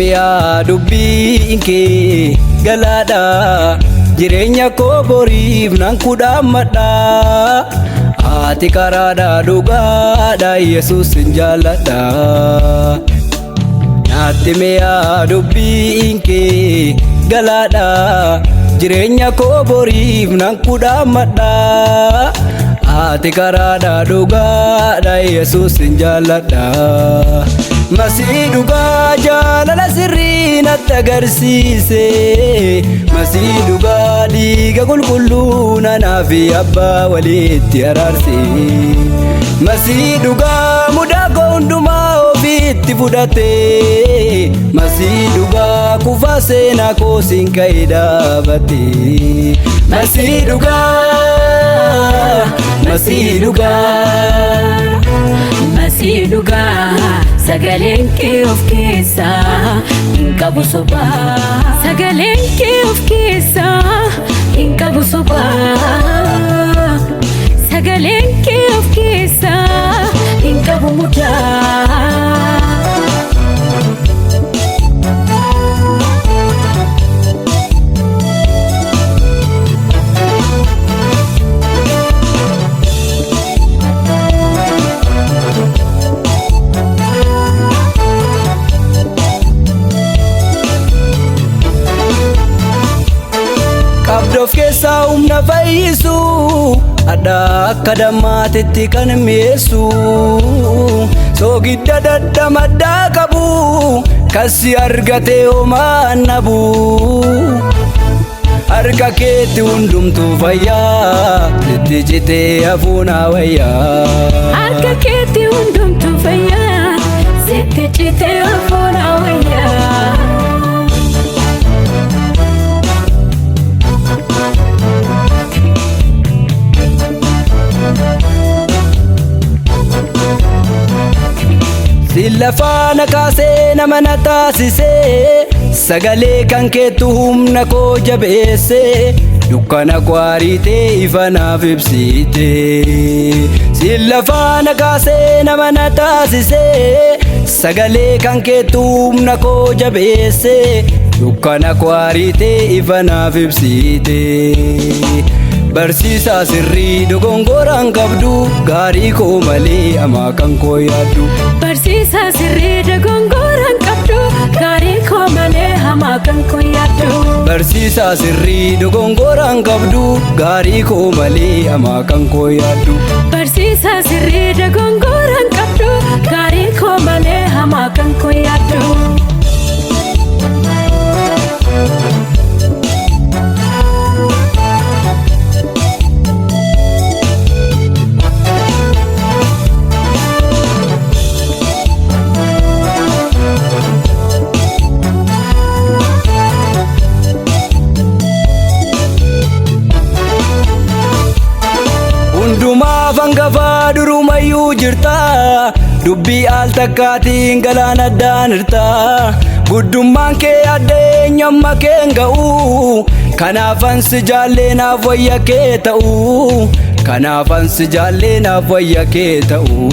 mi'a dubbiin kee galaadha jireenya koo boriif nan kudhammadha ati karaadha dhugaadha Yesuus sin jaalladha naatti mi'a dubbiin kee galaadha jireenya koo boriif nan kudhammadha ati karaadha dhugaadha Yesuus sin jaalladha Masii dhugaa jaalala sirrii natti agarsiise Masii dhugaa dhiiga qulqulluu nanaa fi abbaa walitti araarse Masii dhugaa mudaa koo hundumaa ofiitti fudhate Masii dhugaa kufaa seenaa koo siin ka'ee dhaabate Masii dhugaa Masii dhugaa Masii dhugaa Sagaleen kee of keessaa hin qabu sobaa Sagaleen kee of keessaa hin qabu sobaa Sagaleen kee of keessaa hin qabu mudaa Qabdoof keessaa humna fayyisu addaa akka dammaatitti kan mi'eessu soogidda daddamaddaa qabu kasi argatee homaa nabu harka keetti hundumtuu fayyaa sitti citee hafuunaa wayyaa harka keetti hundumtuu fayyaa sitti citee hafuunaa wayyaa Lafaana kaasee nama na taasisee sagalee kan keetu humna koo jabeessee dukkana koo ariitee ifa naaf ibsitee lafaana kaasee nama na taasisee sagalee kan keetu humna koo jabeessee dukkana koo ariitee ifa naaf ibsitee Barsiisaa sirrii dogongoraan qabdu gaarii koo malee hamaa kan koo yaaddu Barsiisaa sirrii dogongoraan qabdu gaarii koo malee hamaa kan koo yaaddu Barsiisaa sirrii dogongoraan qabdu gaarii koo malee hamaa kan koo yaaddu Barsiisaa sirrii dogongoraan qabdu gaarii koo malee hamaa kan koo yaaddu Hundumaaf hangafaa durumayyuu jirta dubbii al takkaatiin galaana addaan hirta guddummaan kee addeenya amma kee hin ga'u kanaafan si jaallee naaf wayya kee ta'u kanaafan si jaallee naaf wayya kee ta'u